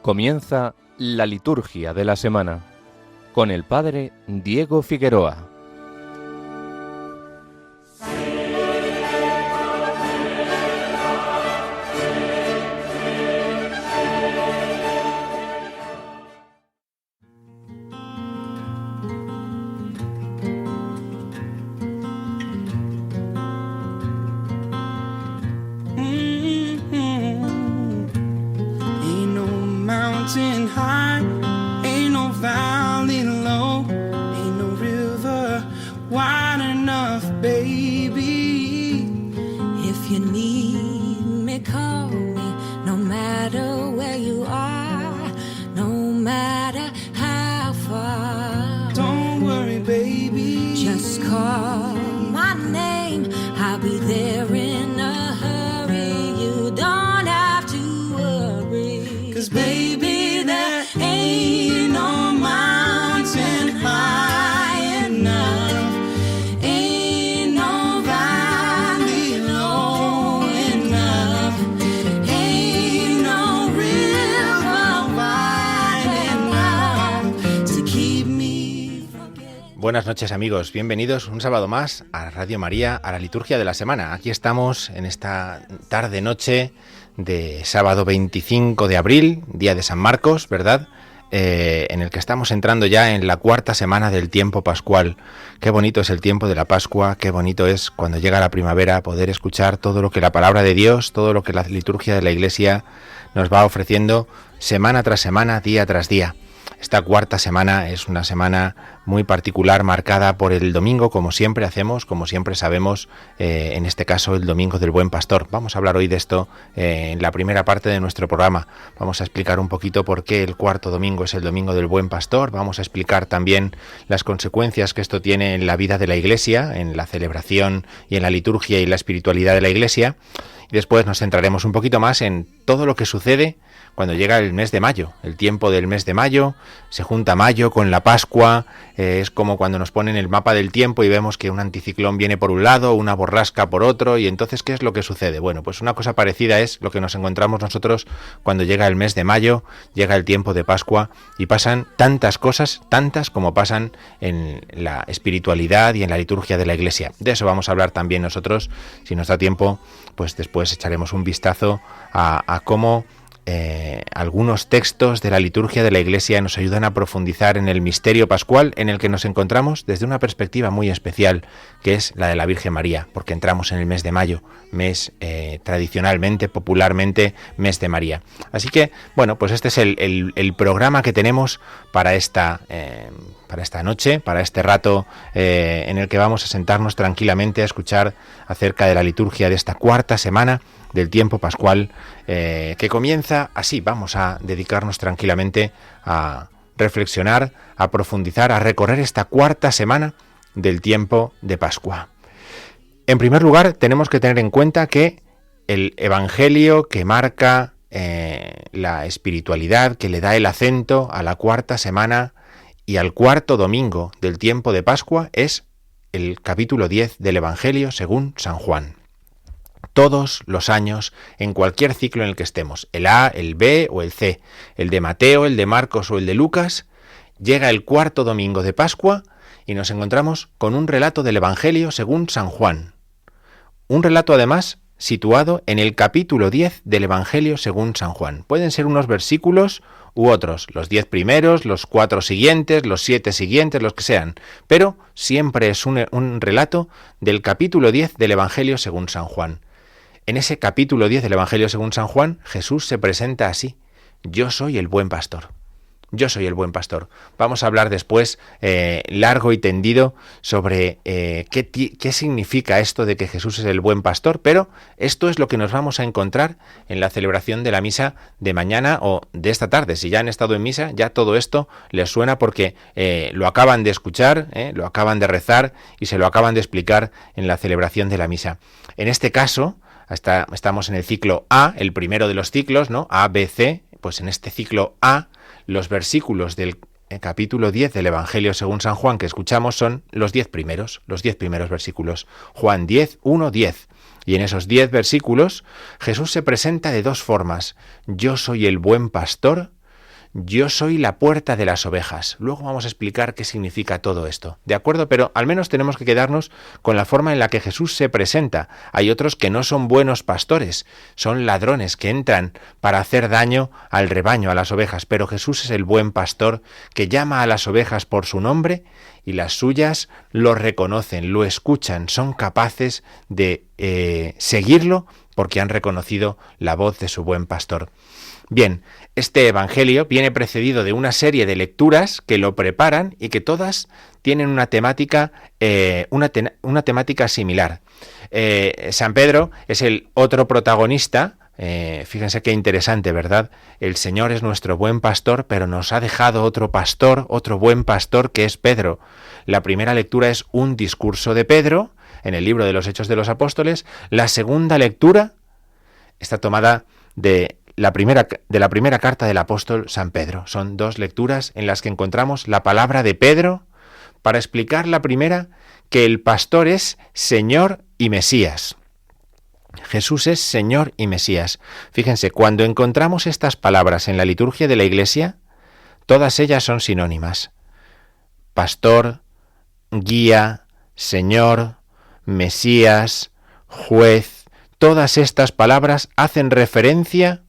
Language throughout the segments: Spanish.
Comienza la liturgia de la semana con el Padre Diego Figueroa. Buenas noches amigos, bienvenidos un sábado más a Radio María, a la liturgia de la semana. Aquí estamos en esta tarde-noche de sábado 25 de abril, día de San Marcos, ¿verdad? En el que estamos entrando ya en la cuarta semana del tiempo pascual. Qué bonito es el tiempo de la Pascua, qué bonito es cuando llega la primavera poder escuchar todo lo que la palabra de Dios, todo lo que la liturgia de la Iglesia nos va ofreciendo semana tras semana, día tras día. Esta cuarta semana es una semana muy particular, marcada por el domingo, como siempre hacemos, como siempre sabemos, en este caso el Domingo del Buen Pastor. Vamos a hablar hoy de esto en la primera parte de nuestro programa. Vamos a explicar un poquito por qué el cuarto domingo es el Domingo del Buen Pastor. Vamos a explicar también las consecuencias que esto tiene en la vida de la Iglesia, en la celebración y en la liturgia y la espiritualidad de la Iglesia. Y después nos centraremos un poquito más en todo lo que sucede cuando llega el mes de mayo, el tiempo del mes de mayo, se junta mayo con la Pascua, es como cuando nos ponen el mapa del tiempo y vemos que un anticiclón viene por un lado, una borrasca por otro, y entonces ¿qué es lo que sucede? Bueno, pues una cosa parecida es lo que nos encontramos nosotros cuando llega el mes de mayo, llega el tiempo de Pascua, y pasan tantas cosas, tantas como pasan en la espiritualidad y en la liturgia de la Iglesia. De eso vamos a hablar también nosotros, si nos da tiempo, pues después echaremos un vistazo a cómo algunos textos de la liturgia de la Iglesia nos ayudan a profundizar en el misterio pascual en el que nos encontramos desde una perspectiva muy especial, que es la de la Virgen María, porque entramos en el mes de mayo, mes tradicionalmente, popularmente, mes de María. Así que, bueno, pues este es el programa que tenemos para esta noche, para este rato en el que vamos a sentarnos tranquilamente a escuchar acerca de la liturgia de esta cuarta semana del tiempo pascual, que comienza así. Vamos a dedicarnos tranquilamente a reflexionar, a profundizar, a recorrer esta cuarta semana del tiempo de Pascua. En primer lugar, tenemos que tener en cuenta que el Evangelio que marca la espiritualidad, que le da el acento a la cuarta semana y al cuarto domingo del tiempo de Pascua, es el capítulo 10 del Evangelio según San Juan. Todos los años, en cualquier ciclo en el que estemos, el A, el B o el C, el de Mateo, el de Marcos o el de Lucas, llega el cuarto domingo de Pascua y nos encontramos con un relato del Evangelio según San Juan. Un relato además situado en el capítulo 10 del Evangelio según San Juan. Pueden ser unos versículos u otros, los 10 primeros, los 4 siguientes, los 7 siguientes, los que sean, pero siempre es un relato del capítulo 10 del Evangelio según San Juan. En ese capítulo 10 del Evangelio según San Juan, Jesús se presenta así: yo soy el buen pastor. Yo soy el buen pastor. Vamos a hablar después largo y tendido sobre qué significa esto de que Jesús es el buen pastor, pero esto es lo que nos vamos a encontrar en la celebración de la misa de mañana o de esta tarde. Si ya han estado en misa, ya todo esto les suena porque lo acaban de escuchar, lo acaban de rezar y se lo acaban de explicar en la celebración de la misa. En este caso, estamos en el ciclo A, el primero de los ciclos, ¿no? A, B, C. Pues en este ciclo A, los versículos del capítulo 10 del Evangelio según San Juan que escuchamos son los 10 primeros versículos. Juan 10, 1, 10. Y en esos 10 versículos Jesús se presenta de dos formas: yo soy el buen pastor yo soy la puerta de las ovejas. Luego vamos a explicar qué significa todo esto, ¿de acuerdo? Pero al menos tenemos que quedarnos con la forma en la que Jesús se presenta. Hay otros que no son buenos pastores, son ladrones que entran para hacer daño al rebaño, a las ovejas, pero Jesús es el buen pastor que llama a las ovejas por su nombre y las suyas lo reconocen, lo escuchan, son capaces de seguirlo porque han reconocido la voz de su buen pastor. Bien, este Evangelio viene precedido de una serie de lecturas que lo preparan y que todas tienen una temática similar. San Pedro es el otro protagonista. Fíjense qué interesante, ¿verdad? El Señor es nuestro buen pastor, pero nos ha dejado otro pastor, otro buen pastor, que es Pedro. La primera lectura es un discurso de Pedro en el libro de los Hechos de los Apóstoles. La segunda lectura está tomada de la primera carta del apóstol San Pedro. Son dos lecturas en las que encontramos la palabra de Pedro para explicar la primera, que el pastor es Señor y Mesías. Jesús es Señor y Mesías. Fíjense, cuando encontramos estas palabras en la liturgia de la Iglesia, todas ellas son sinónimas. Pastor, guía, Señor, Mesías, juez. Todas estas palabras hacen referencia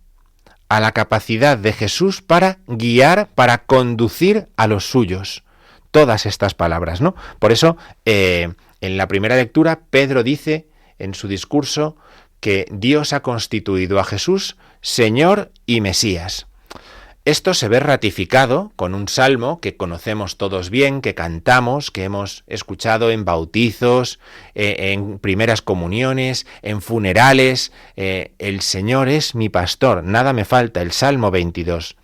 a la capacidad de Jesús para guiar, para conducir a los suyos. Todas estas palabras, ¿no? Por eso, en la primera lectura, Pedro dice en su discurso que Dios ha constituido a Jesús Señor y Mesías. Esto se ve ratificado con un salmo que conocemos todos bien, que cantamos, que hemos escuchado en bautizos, en primeras comuniones, en funerales. El Señor es mi pastor, nada me falta, el Salmo 22.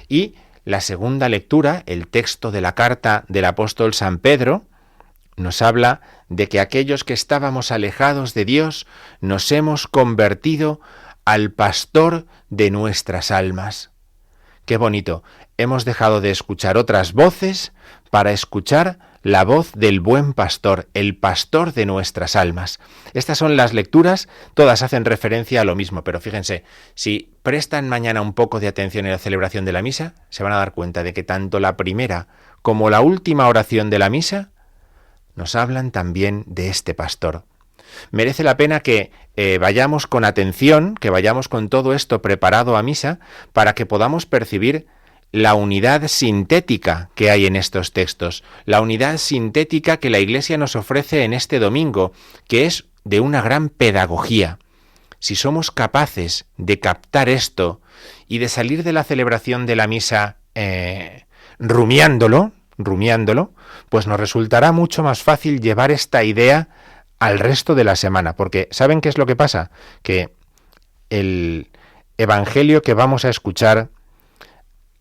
Y la segunda lectura, el texto de la carta del apóstol San Pedro, nos habla de que aquellos que estábamos alejados de Dios nos hemos convertido al pastor de nuestras almas. Qué bonito. Hemos dejado de escuchar otras voces para escuchar la voz del buen pastor, el pastor de nuestras almas. Estas son las lecturas, todas hacen referencia a lo mismo, pero fíjense, si prestan mañana un poco de atención en la celebración de la misa, se van a dar cuenta de que tanto la primera como la última oración de la misa nos hablan también de este pastor. Merece la pena que vayamos con atención, que vayamos con todo esto preparado a misa, para que podamos percibir la unidad sintética que hay en estos textos, la unidad sintética que la Iglesia nos ofrece en este domingo, que es de una gran pedagogía. Si somos capaces de captar esto y de salir de la celebración de la misa rumiándolo, pues nos resultará mucho más fácil llevar esta idea al resto de la semana, porque ¿saben qué es lo que pasa? Que el Evangelio que vamos a escuchar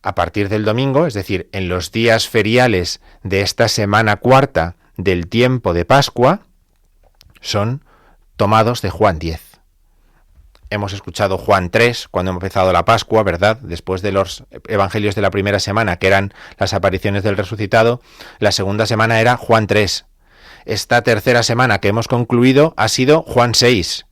a partir del domingo, es decir, en los días feriales de esta semana cuarta del tiempo de Pascua, son tomados de Juan 10. Hemos escuchado Juan 3 cuando hemos empezado la Pascua, ¿verdad? Después de los evangelios de la primera semana, que eran las apariciones del resucitado, la segunda semana era Juan 3. Esta tercera semana que hemos concluido ha sido Juan 6.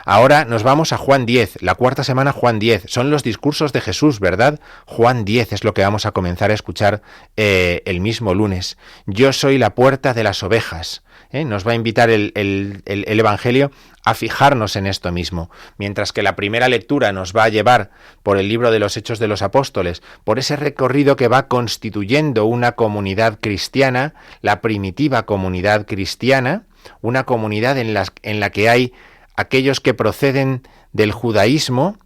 Ahora nos vamos a Juan 10, la cuarta semana Juan 10. Son los discursos de Jesús, ¿verdad? Juan 10 es lo que vamos a comenzar a escuchar el mismo lunes. Yo soy la puerta de las ovejas. Nos va a invitar el Evangelio a fijarnos en esto mismo. Mientras que la primera lectura nos va a llevar por el libro de los Hechos de los Apóstoles, por ese recorrido que va constituyendo una comunidad cristiana, la primitiva comunidad cristiana, una comunidad en la que hay aquellos que proceden del judaísmo,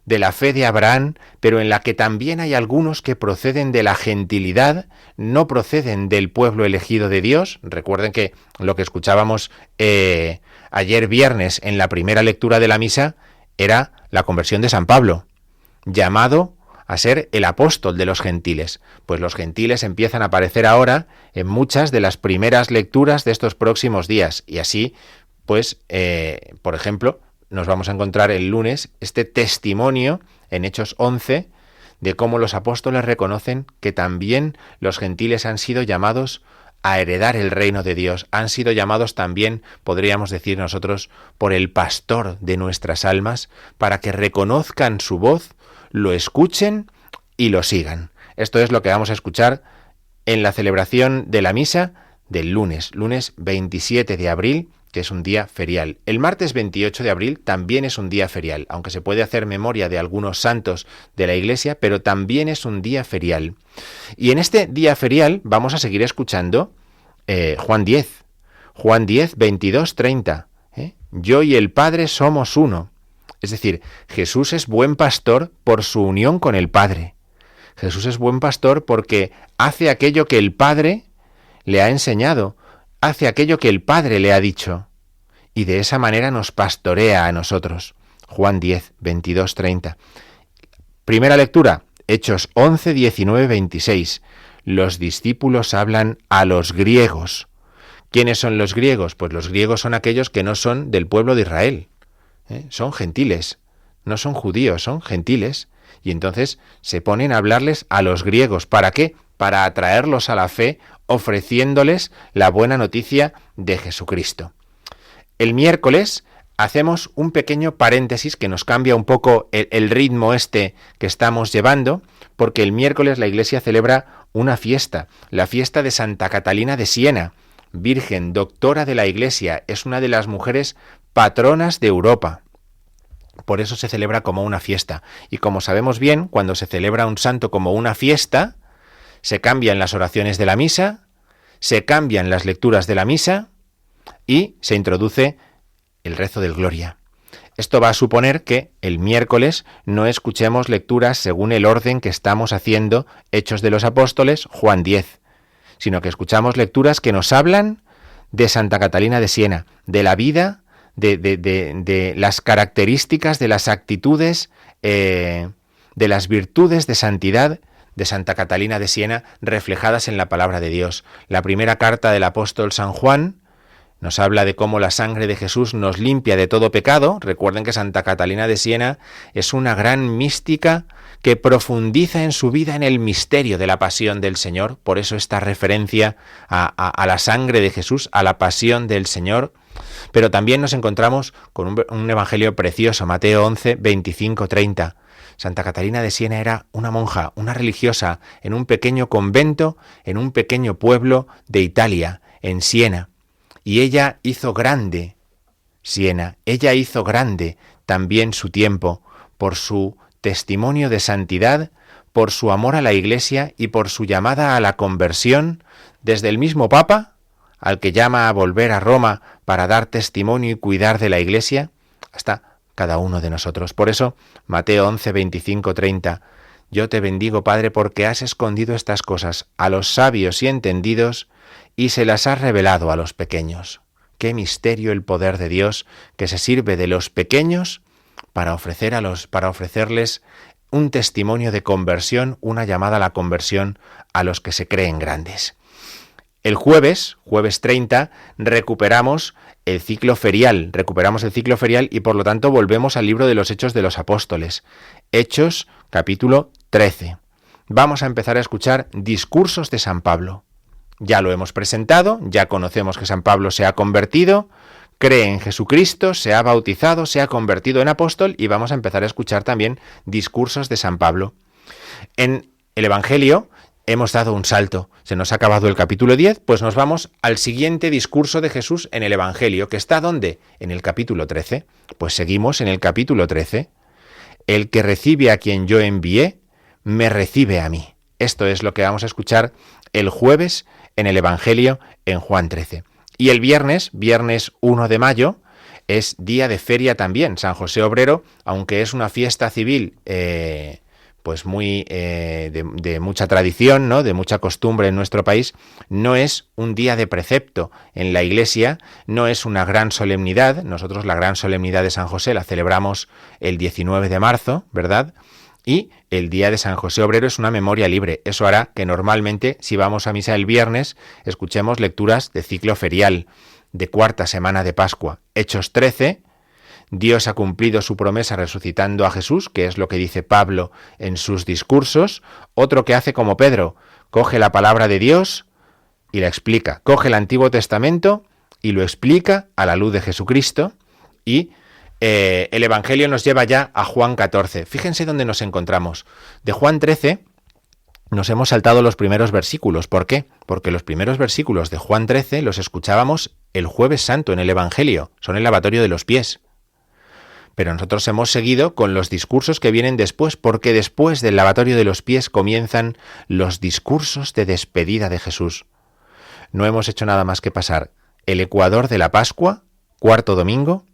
de la fe de Abraham, pero en la que también hay algunos que proceden de la gentilidad, no proceden del pueblo elegido de Dios. Recuerden que lo que escuchábamos ayer viernes en la primera lectura de la misa era la conversión de San Pablo, llamado a ser el apóstol de los gentiles. Pues los gentiles empiezan a aparecer ahora en muchas de las primeras lecturas de estos próximos días, y así pues, por ejemplo, nos vamos a encontrar el lunes este testimonio en Hechos 11 de cómo los apóstoles reconocen que también los gentiles han sido llamados a heredar el reino de Dios. Han sido llamados también, podríamos decir nosotros, por el pastor de nuestras almas, para que reconozcan su voz, lo escuchen y lo sigan. Esto es lo que vamos a escuchar en la celebración de la misa del lunes 27 de abril, que es un día ferial. El martes 28 de abril también es un día ferial, aunque se puede hacer memoria de algunos santos de la Iglesia, pero también es un día ferial. Y en este día ferial vamos a seguir escuchando Juan 10, 22, 30. Yo y el Padre somos uno. Es decir, Jesús es buen pastor por su unión con el Padre. Jesús es buen pastor porque hace aquello que el Padre le ha enseñado, hace aquello que el Padre le ha dicho, y de esa manera nos pastorea a nosotros. Juan 10, 22, 30. Primera lectura, Hechos 11, 19, 26. Los discípulos hablan a los griegos. ¿Quiénes son los griegos? Pues los griegos son aquellos que no son del pueblo de Israel. Son gentiles, no son judíos, son gentiles. Y entonces se ponen a hablarles a los griegos. ¿Para qué? Para atraerlos a la fe, ofreciéndoles la buena noticia de Jesucristo. El miércoles hacemos un pequeño paréntesis que nos cambia un poco el ritmo que estamos llevando, porque el miércoles la Iglesia celebra una fiesta, la fiesta de Santa Catalina de Siena, Virgen, doctora de la Iglesia, es una de las mujeres patronas de Europa. Por eso se celebra como una fiesta. Y como sabemos bien, cuando se celebra un santo como una fiesta, se cambian las oraciones de la misa, se cambian las lecturas de la misa y se introduce el rezo del Gloria. Esto va a suponer que el miércoles no escuchemos lecturas según el orden que estamos haciendo Hechos de los Apóstoles, Juan 10, sino que escuchamos lecturas que nos hablan de Santa Catalina de Siena, de la vida, de las características, de las actitudes, de las virtudes de santidad de Santa Catalina de Siena reflejadas en la palabra de Dios. La primera carta del apóstol San Juan nos habla de cómo la sangre de Jesús nos limpia de todo pecado. Recuerden que Santa Catalina de Siena es una gran mística que profundiza en su vida en el misterio de la pasión del Señor. Por eso esta referencia a la sangre de Jesús, a la pasión del Señor. Pero también nos encontramos con un evangelio precioso, Mateo 11, 25, 30. Santa Catalina de Siena era una monja, una religiosa, en un pequeño convento, en un pequeño pueblo de Italia, en Siena. Y ella hizo grande Siena, ella hizo grande también su tiempo por su testimonio de santidad, por su amor a la Iglesia y por su llamada a la conversión, desde el mismo Papa, al que llama a volver a Roma para dar testimonio y cuidar de la Iglesia, hasta cada uno de nosotros. Por eso, Mateo 11, 25, 30, yo te bendigo, Padre, porque has escondido estas cosas a los sabios y entendidos y se las has revelado a los pequeños. Qué misterio el poder de Dios que se sirve de los pequeños para ofrecerles un testimonio de conversión, una llamada a la conversión a los que se creen grandes. El jueves 30, recuperamos el ciclo ferial y por lo tanto volvemos al libro de los Hechos de los Apóstoles. Hechos, capítulo 13. Vamos a empezar a escuchar discursos de San Pablo. Ya lo hemos presentado, ya conocemos que San Pablo se ha convertido, cree en Jesucristo, se ha bautizado, se ha convertido en apóstol y vamos a empezar a escuchar también discursos de San Pablo. En el Evangelio hemos dado un salto, se nos ha acabado el capítulo 10, pues nos vamos al siguiente discurso de Jesús en el Evangelio, que está ¿dónde? En el capítulo 13. Pues seguimos en el capítulo 13. El que recibe a quien yo envié, me recibe a mí. Esto es lo que vamos a escuchar el jueves en el Evangelio en Juan 13. Y el viernes 1 de mayo, es día de feria también, San José Obrero, aunque es una fiesta civil pues muy de mucha tradición, ¿no? De mucha costumbre en nuestro país, no es un día de precepto en la Iglesia, no es una gran solemnidad. Nosotros la gran solemnidad de San José la celebramos el 19 de marzo, ¿verdad? Y el día de San José Obrero es una memoria libre. Eso hará que normalmente, si vamos a misa el viernes, escuchemos lecturas de ciclo ferial, de cuarta semana de Pascua. Hechos 13, Dios ha cumplido su promesa resucitando a Jesús, que es lo que dice Pablo en sus discursos. Otro que hace como Pedro, coge la palabra de Dios y la explica. Coge el Antiguo Testamento y lo explica a la luz de Jesucristo y el Evangelio nos lleva ya a Juan 14. Fíjense dónde nos encontramos. De Juan 13 nos hemos saltado los primeros versículos. ¿Por qué? Porque los primeros versículos de Juan 13 los escuchábamos el Jueves Santo en el Evangelio, son el lavatorio de los pies. Pero nosotros hemos seguido con los discursos que vienen después, porque después del lavatorio de los pies comienzan los discursos de despedida de Jesús. No hemos hecho nada más que pasar el ecuador de la Pascua, cuarto domingo,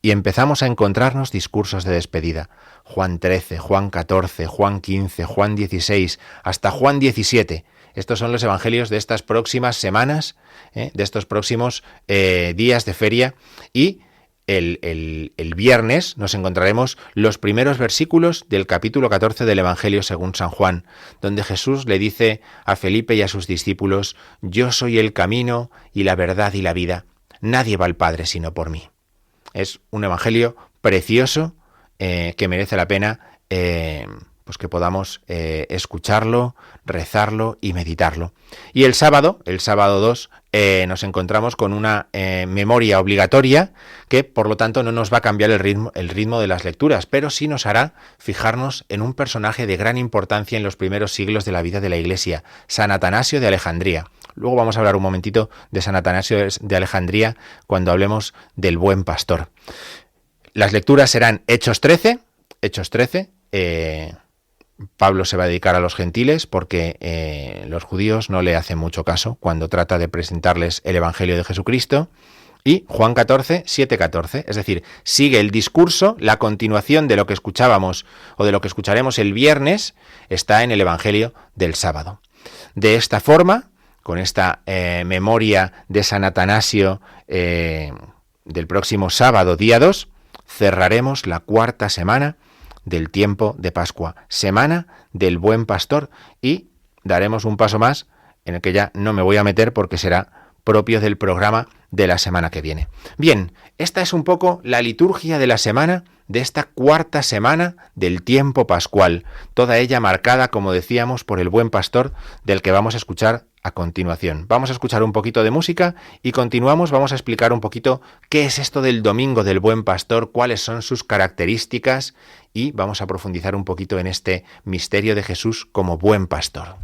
y empezamos a encontrarnos discursos de despedida. Juan 13, Juan 14, Juan 15, Juan 16, hasta Juan 17. Estos son los evangelios de estas próximas semanas, de estos próximos días de feria, y el viernes nos encontraremos los primeros versículos del capítulo 14 del Evangelio según San Juan, donde Jesús le dice a Felipe y a sus discípulos: yo soy el camino y la verdad y la vida. Nadie va al Padre sino por mí. Es un evangelio precioso que merece la pena pues que podamos escucharlo, rezarlo y meditarlo. Y el sábado 2, nos encontramos con una memoria obligatoria que, por lo tanto, no nos va a cambiar el ritmo de las lecturas, pero sí nos hará fijarnos en un personaje de gran importancia en los primeros siglos de la vida de la Iglesia, San Atanasio de Alejandría. Luego vamos a hablar un momentito de San Atanasio de Alejandría cuando hablemos del buen pastor. Las lecturas serán Hechos 13. Pablo se va a dedicar a los gentiles porque los judíos no le hacen mucho caso cuando trata de presentarles el Evangelio de Jesucristo. Y Juan 14, 7-14, es decir, sigue el discurso, la continuación de lo que escuchábamos o de lo que escucharemos el viernes está en el Evangelio del sábado. De esta forma, con esta memoria de San Atanasio del próximo sábado, día 2, cerraremos la cuarta semana del tiempo de Pascua, semana del buen pastor, y daremos un paso más en el que ya no me voy a meter porque será propio del programa de la semana que viene. Bien, esta es un poco la liturgia de la semana, de esta cuarta semana del tiempo pascual, toda ella marcada, como decíamos, por el buen pastor del que vamos a escuchar a continuación. Vamos a escuchar un poquito de música y continuamos, vamos a explicar un poquito qué es esto del Domingo del Buen Pastor, cuáles son sus características y vamos a profundizar un poquito en este misterio de Jesús como buen pastor.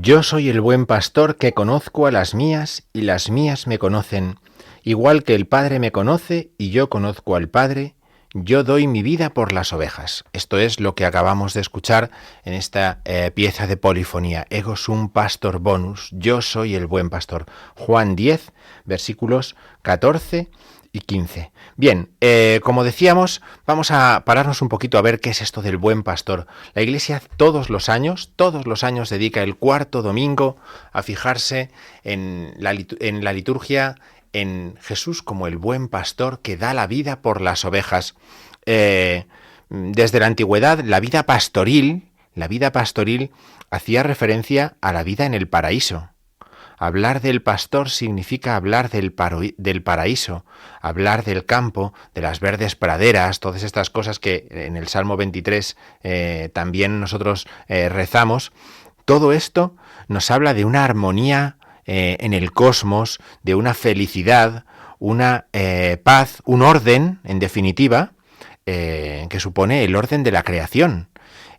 Yo soy el buen pastor que conozco a las mías y las mías me conocen, igual que el Padre me conoce y yo conozco al Padre, yo doy mi vida por las ovejas. Esto es lo que acabamos de escuchar en esta pieza de polifonía, Ego sum pastor bonus, yo soy el buen pastor. Juan 10, versículos 14 y 15. Bien, como decíamos, vamos a pararnos un poquito a ver qué es esto del buen pastor. La Iglesia todos los años dedica el cuarto domingo a fijarse en la liturgia en Jesús como el buen pastor que da la vida por las ovejas. Desde la antigüedad, la vida pastoril hacía referencia a la vida en el paraíso. Hablar del pastor significa hablar del paraíso, hablar del campo, de las verdes praderas, todas estas cosas que en el Salmo 23 también nosotros rezamos. Todo esto nos habla de una armonía en el cosmos, de una felicidad, una paz, un orden, en definitiva, que supone el orden de la creación.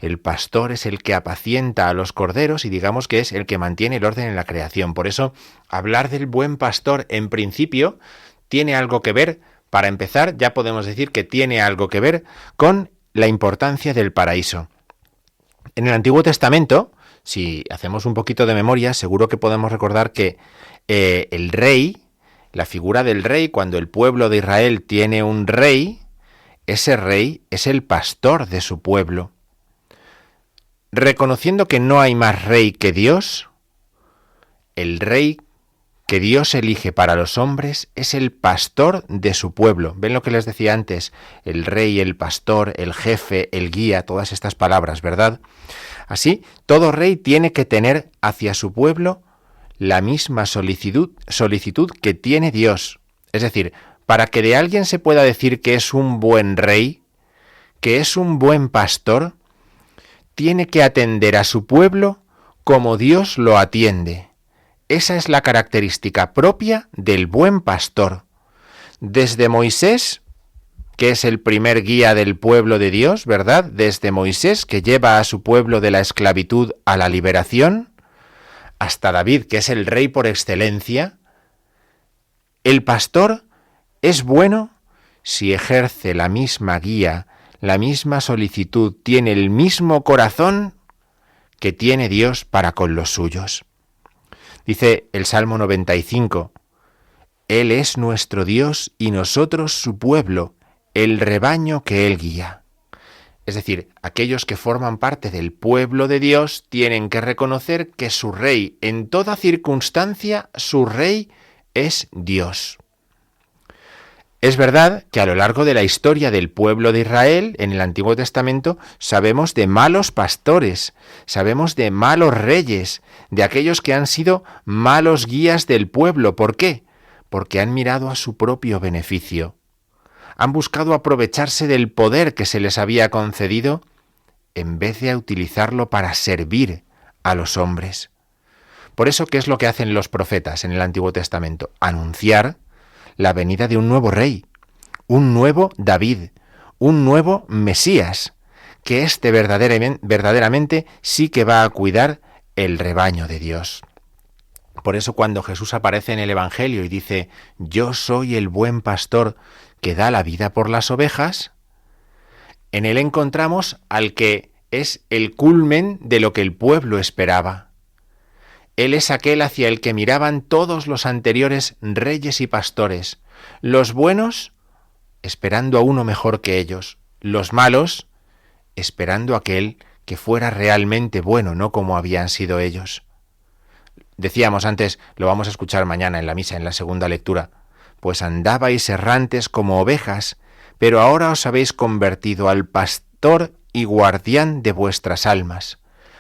El pastor es el que apacienta a los corderos y digamos que es el que mantiene el orden en la creación. Por eso, hablar del buen pastor, en principio, tiene algo que ver, para empezar, ya podemos decir que tiene algo que ver con la importancia del paraíso. En el Antiguo Testamento, si hacemos un poquito de memoria, seguro que podemos recordar que el rey, la figura del rey, cuando el pueblo de Israel tiene un rey, ese rey es el pastor de su pueblo. Reconociendo que no hay más rey que Dios, el rey que Dios elige para los hombres es el pastor de su pueblo. ¿Ven lo que les decía antes? El rey, el pastor, el jefe, el guía, todas estas palabras, ¿verdad? Así, todo rey tiene que tener hacia su pueblo la misma solicitud que tiene Dios. Es decir, para que de alguien se pueda decir que es un buen rey, que es un buen pastor, tiene que atender a su pueblo como Dios lo atiende. Esa es la característica propia del buen pastor. Desde Moisés, que es el primer guía del pueblo de Dios, ¿verdad? Desde Moisés, que lleva a su pueblo de la esclavitud a la liberación, hasta David, que es el rey por excelencia, el pastor es bueno si ejerce la misma guía, la misma solicitud, tiene el mismo corazón que tiene Dios para con los suyos. Dice el Salmo 95, Él es nuestro Dios y nosotros su pueblo, el rebaño que Él guía. Es decir, aquellos que forman parte del pueblo de Dios tienen que reconocer que su rey, en toda circunstancia, su rey es Dios. Es verdad que a lo largo de la historia del pueblo de Israel, en el Antiguo Testamento, sabemos de malos pastores, sabemos de malos reyes, de aquellos que han sido malos guías del pueblo. ¿Por qué? Porque han mirado a su propio beneficio. Han buscado aprovecharse del poder que se les había concedido en vez de utilizarlo para servir a los hombres. Por eso, ¿qué es lo que hacen los profetas en el Antiguo Testamento? Anunciar la venida de un nuevo rey, un nuevo David, un nuevo Mesías, que verdaderamente sí que va a cuidar el rebaño de Dios. Por eso cuando Jesús aparece en el Evangelio y dice, yo soy el buen pastor que da la vida por las ovejas, en él encontramos al que es el culmen de lo que el pueblo esperaba. Él es aquel hacia el que miraban todos los anteriores reyes y pastores, los buenos esperando a uno mejor que ellos, los malos esperando a aquel que fuera realmente bueno, no como habían sido ellos. Decíamos antes, lo vamos a escuchar mañana en la misa, en la segunda lectura, pues andabais errantes como ovejas, pero ahora os habéis convertido al pastor y guardián de vuestras almas.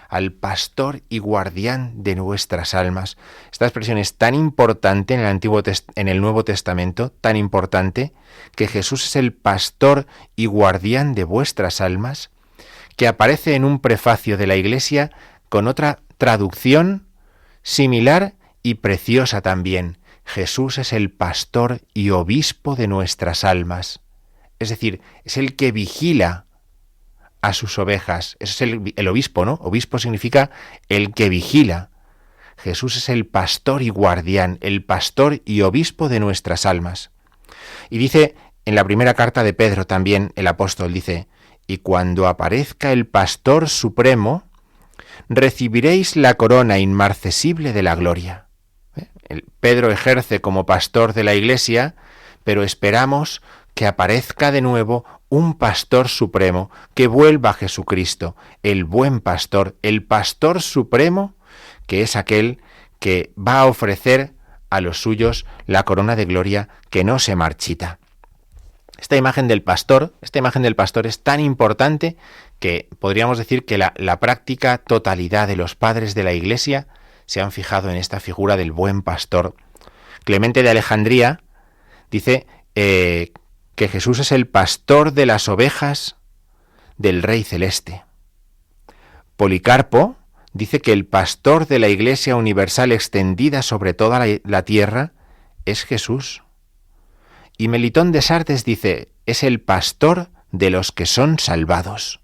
Al pastor y guardián de nuestras almas. Esta expresión es tan importante en el Nuevo Testamento, tan importante, que Jesús es el pastor y guardián de vuestras almas, que aparece en un prefacio de la Iglesia con otra traducción similar y preciosa también. Jesús es el pastor y obispo de nuestras almas. Es decir, es el que vigila a sus ovejas. Ese es el obispo, ¿no? Obispo significa el que vigila. Jesús es el pastor y guardián, el pastor y obispo de nuestras almas. Y dice en la primera carta de Pedro también, el apóstol dice, y cuando aparezca el pastor supremo, recibiréis la corona inmarcesible de la gloria. Pedro ejerce como pastor de la Iglesia, pero esperamos que aparezca de nuevo un pastor supremo, que vuelva a Jesucristo, el buen pastor, el pastor supremo, que es aquel que va a ofrecer a los suyos la corona de gloria que no se marchita. Esta imagen del pastor es tan importante que podríamos decir que la práctica totalidad de los padres de la Iglesia se han fijado en esta figura del buen pastor. Clemente de Alejandría dice que Jesús es el pastor de las ovejas del Rey Celeste. Policarpo dice que el pastor de la Iglesia universal extendida sobre toda la tierra es Jesús. Y Melitón de Sardes dice, es el pastor de los que son salvados.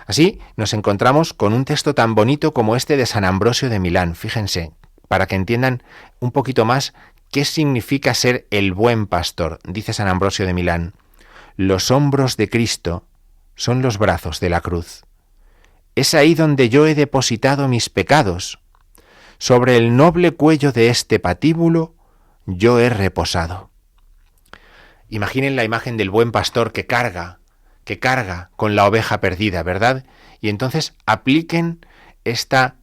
Así nos encontramos con un texto tan bonito como este de San Ambrosio de Milán. Fíjense, para que entiendan un poquito más qué significa ser el buen pastor. Dice San Ambrosio de Milán, los hombros de Cristo son los brazos de la cruz. Es ahí donde yo he depositado mis pecados. Sobre el noble cuello de este patíbulo yo he reposado. Imaginen la imagen del buen pastor que carga con la oveja perdida, ¿verdad? Y entonces apliquen esta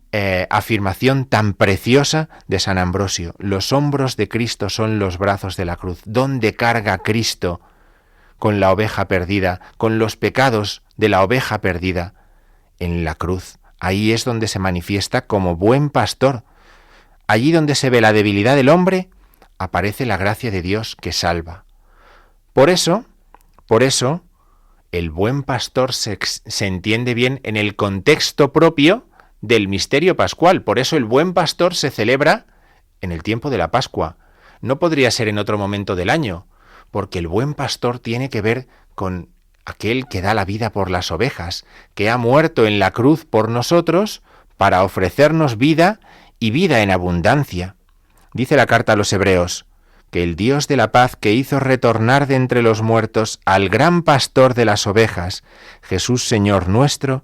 afirmación tan preciosa de San Ambrosio. Los hombros de Cristo son los brazos de la cruz. ¿Dónde carga Cristo con la oveja perdida, con los pecados de la oveja perdida? En la cruz. Ahí es donde se manifiesta como buen pastor. Allí donde se ve la debilidad del hombre, aparece la gracia de Dios que salva. Por eso, el buen pastor se entiende bien en el contexto propio del misterio pascual. Por eso el buen pastor se celebra en el tiempo de la Pascua. No podría ser en otro momento del año, porque el buen pastor tiene que ver con aquel que da la vida por las ovejas, que ha muerto en la cruz por nosotros para ofrecernos vida y vida en abundancia. Dice la carta a los Hebreos, que el Dios de la paz que hizo retornar de entre los muertos al gran pastor de las ovejas, Jesús Señor nuestro,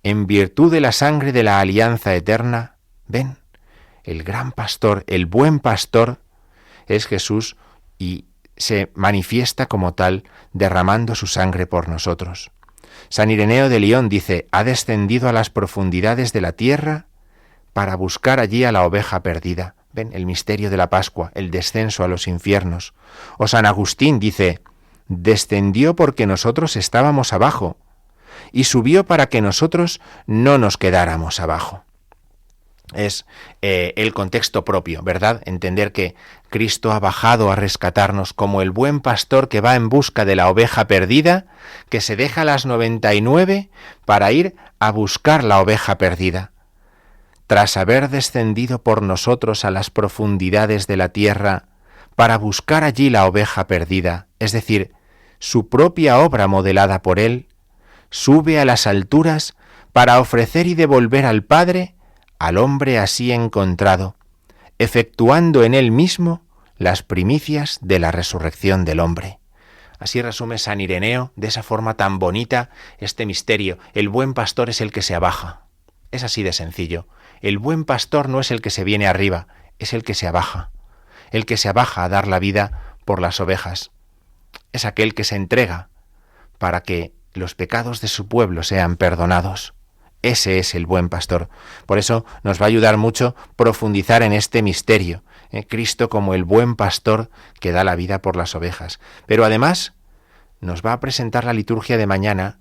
en virtud de la sangre de la alianza eterna, ven, el gran pastor, el buen pastor, es Jesús y se manifiesta como tal, derramando su sangre por nosotros. San Ireneo de León dice, ha descendido a las profundidades de la tierra para buscar allí a la oveja perdida. Ven, el misterio de la Pascua, el descenso a los infiernos. O San Agustín dice, descendió porque nosotros estábamos abajo y subió para que nosotros no nos quedáramos abajo. Es el contexto propio, ¿verdad? Entender que Cristo ha bajado a rescatarnos como el buen pastor que va en busca de la oveja perdida, que se deja las 99 para ir a buscar la oveja perdida. Tras haber descendido por nosotros a las profundidades de la tierra para buscar allí la oveja perdida, es decir, su propia obra modelada por él, sube a las alturas para ofrecer y devolver al Padre al hombre así encontrado, efectuando en él mismo las primicias de la resurrección del hombre. Así resume San Ireneo de esa forma tan bonita este misterio. El buen pastor es el que se abaja. Es así de sencillo. El buen pastor no es el que se viene arriba, es el que se abaja. El que se abaja a dar la vida por las ovejas. Es aquel que se entrega para que los pecados de su pueblo sean perdonados. Ese es el buen pastor. Por eso nos va a ayudar mucho profundizar en este misterio. Cristo como el buen pastor que da la vida por las ovejas. Pero además nos va a presentar la liturgia de mañana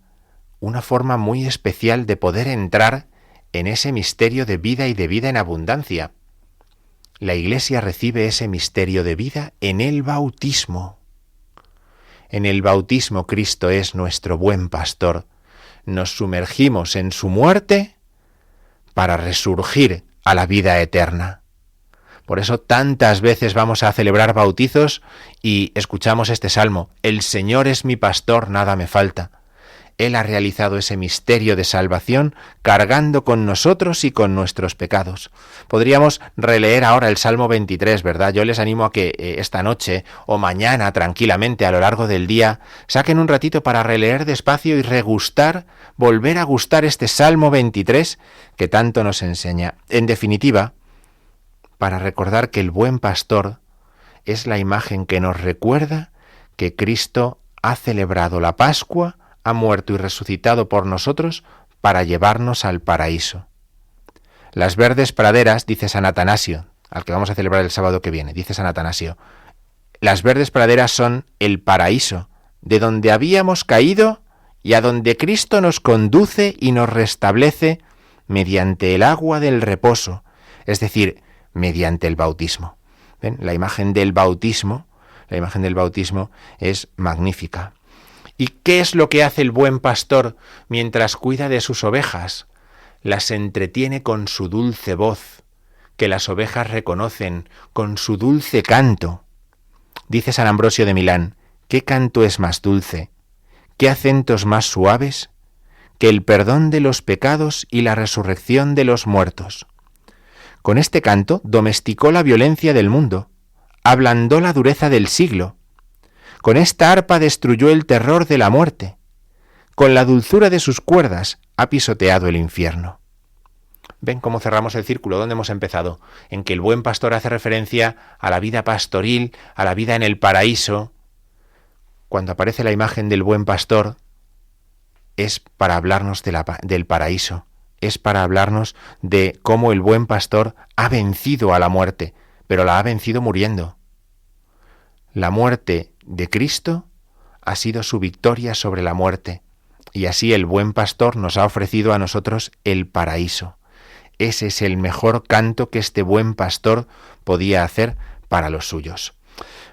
una forma muy especial de poder entrar en ese misterio de vida y de vida en abundancia. La Iglesia recibe ese misterio de vida en el bautismo. En el bautismo Cristo es nuestro buen pastor. Nos sumergimos en su muerte para resurgir a la vida eterna. Por eso tantas veces vamos a celebrar bautizos y escuchamos este salmo, el Señor es mi pastor, nada me falta. Él ha realizado ese misterio de salvación cargando con nosotros y con nuestros pecados. Podríamos releer ahora el Salmo 23, ¿verdad? Yo les animo a que esta noche o mañana tranquilamente a lo largo del día saquen un ratito para releer despacio y regustar, volver a gustar este Salmo 23 que tanto nos enseña. En definitiva, para recordar que el buen pastor es la imagen que nos recuerda que Cristo ha celebrado la Pascua, ha muerto y resucitado por nosotros para llevarnos al paraíso. Las verdes praderas, dice San Atanasio, al que vamos a celebrar el sábado que viene. Dice San Atanasio: las verdes praderas son el paraíso, de donde habíamos caído y a donde Cristo nos conduce y nos restablece mediante el agua del reposo, es decir, mediante el bautismo. ¿Ven? La imagen del bautismo es magnífica. ¿Y qué es lo que hace el buen pastor mientras cuida de sus ovejas? Las entretiene con su dulce voz, que las ovejas reconocen, con su dulce canto. Dice San Ambrosio de Milán: ¿qué canto es más dulce? ¿Qué acentos más suaves? Que el perdón de los pecados y la resurrección de los muertos. Con este canto domesticó la violencia del mundo, ablandó la dureza del siglo. Con esta arpa destruyó el terror de la muerte. Con la dulzura de sus cuerdas ha pisoteado el infierno. ¿Ven cómo cerramos el círculo? ¿Dónde hemos empezado? En que el buen pastor hace referencia a la vida pastoril, a la vida en el paraíso. Cuando aparece la imagen del buen pastor, es para hablarnos del paraíso, es para hablarnos de cómo el buen pastor ha vencido a la muerte, pero la ha vencido muriendo. La muerte de Cristo ha sido su victoria sobre la muerte, y así el buen pastor nos ha ofrecido a nosotros el paraíso. Ese es el mejor canto que este buen pastor podía hacer para los suyos.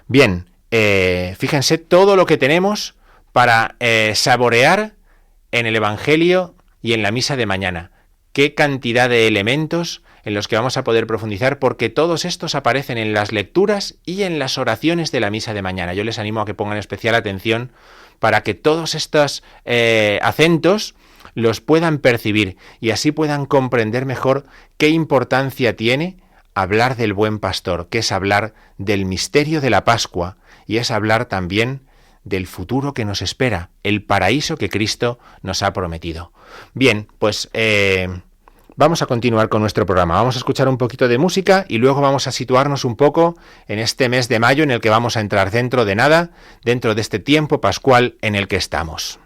Bien, fíjense todo lo que tenemos para saborear en el Evangelio y en la misa de mañana. Qué cantidad de elementos en los que vamos a poder profundizar, porque todos estos aparecen en las lecturas y en las oraciones de la misa de mañana. Yo les animo a que pongan especial atención para que todos estos acentos los puedan percibir y así puedan comprender mejor qué importancia tiene hablar del buen pastor, que es hablar del misterio de la Pascua y es hablar también del futuro que nos espera, el paraíso que Cristo nos ha prometido. Bien, pues vamos a continuar con nuestro programa. Vamos a escuchar un poquito de música y luego vamos a situarnos un poco en este mes de mayo en el que vamos a entrar dentro de nada, dentro de este tiempo pascual en el que estamos.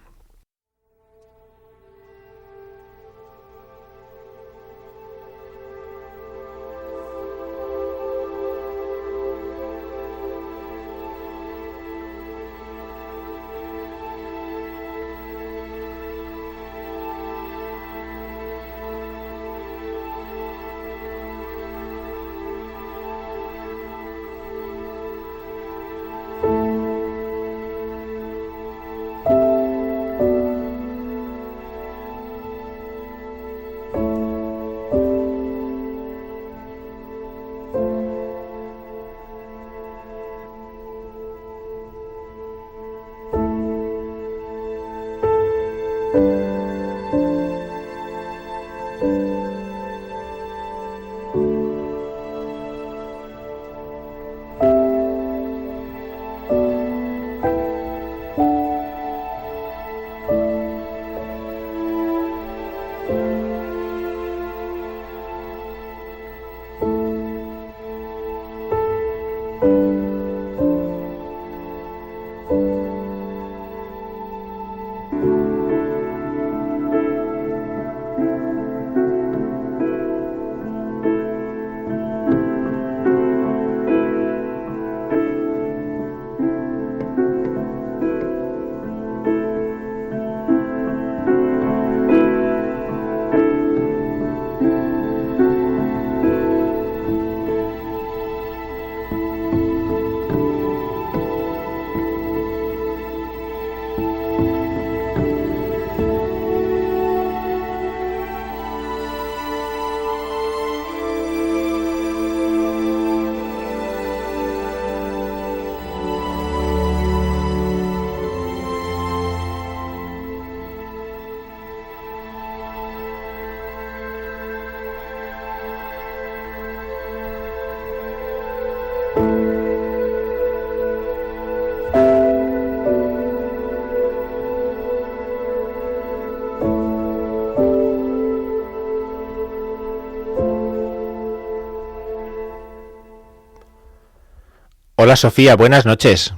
Hola Sofía, buenas noches.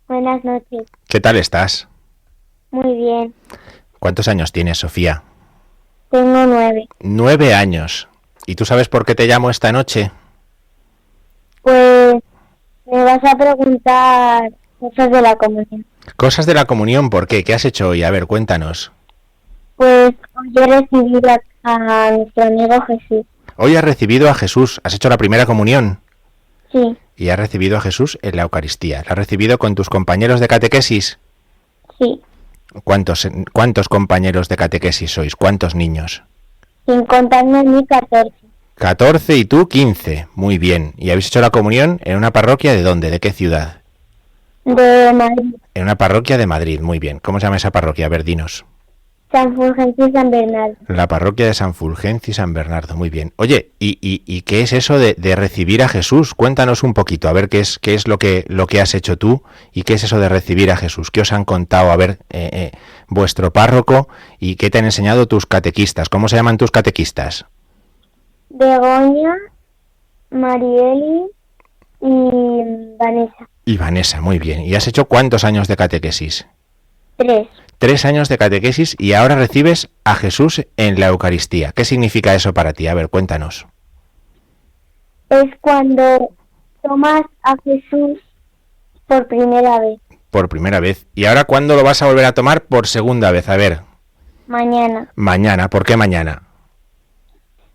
Buenas noches. ¿Qué tal estás? Muy bien. ¿Cuántos años tienes, Sofía? Tengo 9. 9 años. ¿Y tú sabes por qué te llamo esta noche? Pues me vas a preguntar cosas de la comunión. Cosas de la comunión, ¿por qué? ¿Qué has hecho hoy? A ver, cuéntanos. Pues hoy he recibido a nuestro amigo Jesús. Hoy has recibido a Jesús, has hecho la primera comunión Sí, y has recibido a Jesús en la Eucaristía. ¿La has recibido con tus compañeros de catequesis? sí. ¿Cuántos compañeros de catequesis sois? ¿Cuántos niños? Sin contarme a mí 14. 14 y tú 15. Muy bien. ¿Y habéis hecho la comunión en una parroquia de dónde? ¿De qué ciudad? De Madrid, En una parroquia de Madrid. Muy bien. ¿Cómo se llama esa parroquia? A ver, dinos. San Fulgencio y San Bernardo. La parroquia de San Fulgencio y San Bernardo. Muy bien. Oye, ¿y qué es eso de recibir a Jesús? Cuéntanos un poquito, a ver qué es lo que has hecho tú y qué es eso de recibir a Jesús. ¿Qué os han contado, a ver, vuestro párroco y qué te han enseñado tus catequistas? ¿Cómo se llaman tus catequistas? Begoña, Marieli y Vanessa. Y Vanessa, muy bien. ¿Y has hecho cuántos años de catequesis? 3. 3 años de catequesis y ahora recibes a Jesús en la Eucaristía. ¿Qué significa eso para ti? A ver, cuéntanos. Es cuando tomas a Jesús por primera vez. Por primera vez. ¿Y ahora cuándo lo vas a volver a tomar por segunda vez? A ver. Mañana. Mañana. ¿Por qué mañana?